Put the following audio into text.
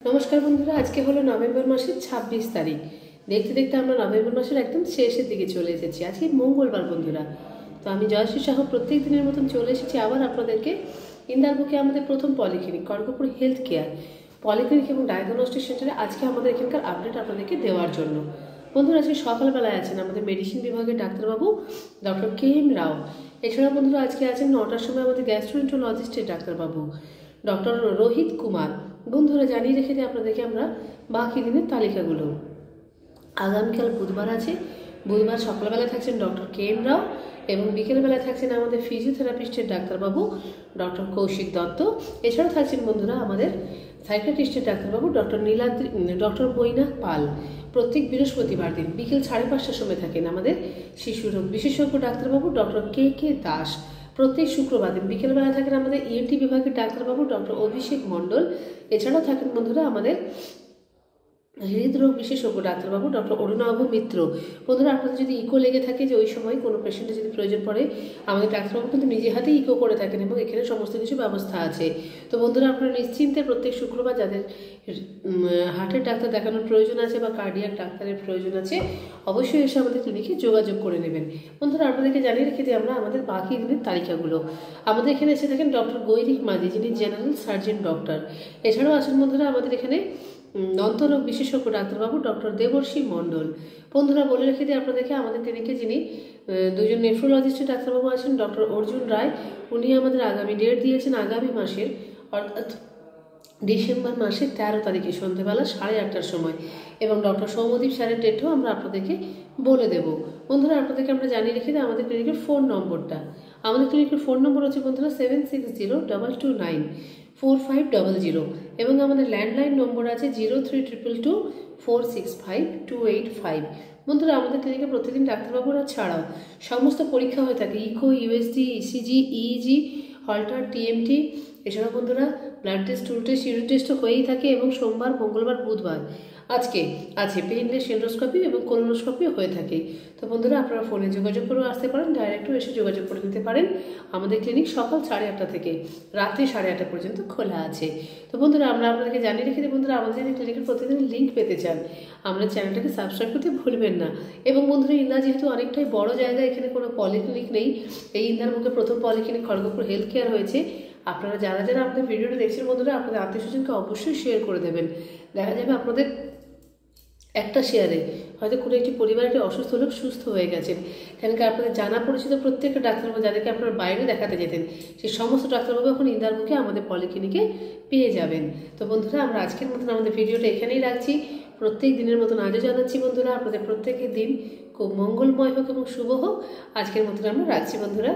নমস্কার বন্ধুরা, আজকে হলো নভেম্বর মাসের 26 তারিখ। দেখতে দেখতে আমরা নভেম্বর মাসের একদম শেষের দিকে চলে এসেছি। আজকে মঙ্গলবার বন্ধুরা। তো আমি জয়শ্রী সাহা প্রত্যেক দিনের মতন চলে এসেছি আবার আপনাদেরকে ইন্দারবুকে আমাদের প্রথম polyclinic Kharagpur health care polyclinic এবং ডায়াগনস্টিক সেন্টারে আজকে আমাদের এখানকার আপডেট আপনাদেরকে দেওয়ার জন্য। বন্ধুরা, আজকে সকালবেলায় আছেন আমাদের মেডিসিন বিভাগের ডাক্তারবাবু ডক্টর KM রাও। এছাড়া বন্ধুরা আজকে আছেন 9টার সময় আমাদের গ্যাস্ট্রোএন্টারোলজিস্টের ডাক্তারবাবু ডক্টর রোহিত কুমার। বন্ধুরা, জানিয়ে রেখে দিই আপনাদেরকে আমরা বাকি দিনের তালিকাগুলো। আগামীকাল বুধবার আছে। বুধবার সকালবেলা থাকছেন ডক্টর KM রাও এবং বিকেলবেলা থাকছেন আমাদের ফিজিওথেরাপিস্টের ডাক্তারবাবু ডক্টর কৌশিক দত্ত। এছাড়াও থাকছেন বন্ধুরা আমাদের সাইকিয়াট্রিস্টের ডাক্তারবাবু ডক্টর বৈনাক পাল। প্রত্যেক বৃহস্পতিবার দিন বিকেল 5:30টার সময় থাকেন আমাদের শিশু রোগ বিশেষজ্ঞ ডাক্তারবাবু ডক্টর KK দাস। প্রত্যেক শুক্রবার দিন বিকেলবেলা থাকেন আমাদের ENT বিভাগের ডাক্তারবাবু ডক্টর অভিষেক মণ্ডল। এছাড়াও থাকেন বন্ধুরা আমাদের হৃদরোগ বিশেষজ্ঞ ডাক্তারবাবু ডক্টর অরুণাভ মিত্র। বন্ধুরা, আপনাদের যদি ইকো লেগে থাকে যে ওই সময় কোনো পেশেন্টের যদি প্রয়োজন পড়ে, আমাদের ডাক্তারবাবু কিন্তু নিজে হাতেই ইকো করে থাকেন এবং এখানে সমস্ত কিছু ব্যবস্থা আছে। তো বন্ধুরা, আপনারা নিশ্চিন্তে প্রত্যেক শুক্রবার যাদের হার্টের ডাক্তার দেখানোর প্রয়োজন আছে বা কার্ডিয়াক ডাক্তারের প্রয়োজন আছে, অবশ্যই এসে আমাদের ক্লিনিকে যোগাযোগ করে নেবেন। বন্ধুরা, আপনাদেরকে জানিয়ে রেখে দিই আমরা আমাদের বাকি দিনের তালিকাগুলো। আমাদের এখানে এসে থাকেন ডক্টর গৈরিক মাঝি, যিনি জেনারেল সার্জন ডক্টর। এছাড়াও আসেন বন্ধুরা আমাদের এখানে দন্তরোগ বিশেষজ্ঞ ডাক্তারবাবু ডক্টর দেবর্ষী মণ্ডল। বন্ধুরা, বলে রেখে দিই আপনাদেরকে আমাদের ক্লিনিকে যিনি দুজন নেফ্রোলজিস্টের ডাক্তারবাবু আছেন ডক্টর অর্জুন রায়। উনি আমাদের আগামী ডেট দিয়েছেন আগামী মাসের অর্থাৎ ডিসেম্বর মাসের 13 তারিখে সন্ধ্যেবেলা 8:30টার সময়, এবং ডক্টর সৌম্যদীপ স্যারের ডেটও আমরা আপনাদেরকে বলে দেব। বন্ধুরা, আপনাদেরকে আমরা জানিয়ে রেখে দিই আমাদের ক্লিনিকের ফোন নম্বরটা। আমাদের ক্লিনিকের ফোন নম্বর হচ্ছে বন্ধুরা 7602294500 এবং আমাদের ল্যান্ডলাইন নম্বর আছে 0322465285। বন্ধুরা, আমাদের ক্লিনিকে প্রতিদিন ডাক্তারবাবুরা ছাড়াও সমস্ত পরীক্ষা হয়ে থাকে। Echo, USG, ECG, EEG, Holter, TMT। এছাড়াও বন্ধুরা blood test, stool test, urine টেস্টও হয়েই থাকে এবং সোমবার, মঙ্গলবার, বুধবার আজকে আছে পেইনলেস এন্ডোস্কোপি এবং কোলোনোস্কোপিও হয়ে থাকে। তো বন্ধুরা, আপনারা ফোনে যোগাযোগ করেও আসতে পারেন, ডাইরেক্টও এসে যোগাযোগ করে নিতে পারেন। আমাদের ক্লিনিক সকাল 8:30 থেকে রাত্রি 8:30 পর্যন্ত খোলা আছে। তো বন্ধুরা, আমরা আপনাদেরকে জানিয়ে রেখে দিই বন্ধুরা, আমাদের যদি ক্লিনিকের প্রতিদিন লিঙ্ক পেতে চান, আমরা চ্যানেলটাকে সাবস্ক্রাইব করতে ভুলবেন না। এবং বন্ধুরা, ইন্দা যেহেতু অনেকটাই বড় জায়গা, এখানে কোনো পলিক্লিনিক নেই। এই ইন্দার মুখে প্রথম পলিক্লিনিক খড়গপুর হেলথ কেয়ার হয়েছে। আপনারা যারা যারা আমাদের ভিডিওটা দেখছেন বন্ধুরা, আপনাদের আত্মীয় স্বজনকে অবশ্যই শেয়ার করে দেবেন। দেখা যাবে আপনাদের একটা শেয়ারে হয়তো কোনো একটি পরিবারের অসুস্থ লোক সুস্থ হয়ে গেছেন। কেন কি আপনাদের জানা পরিচিত প্রত্যেকটা ডাক্তারবাবু যাদেরকে আপনারা বাইরে দেখাতে যেতেন, সেই সমস্ত ডাক্তারবাবু এখন ইন্দারবুকে আমাদের পলিক্লিনিকে পেয়ে যাবেন। তো বন্ধুরা, আমরা আজকের মতন আমাদের ভিডিওটা এখানেই রাখছি। প্রত্যেক দিনের মতন আজও জানাচ্ছি বন্ধুরা, আপনাদের প্রত্যেকের দিন খুব মঙ্গলময় হোক এবং শুভ হোক। আজকের মতন আমরা রাখছি বন্ধুরা।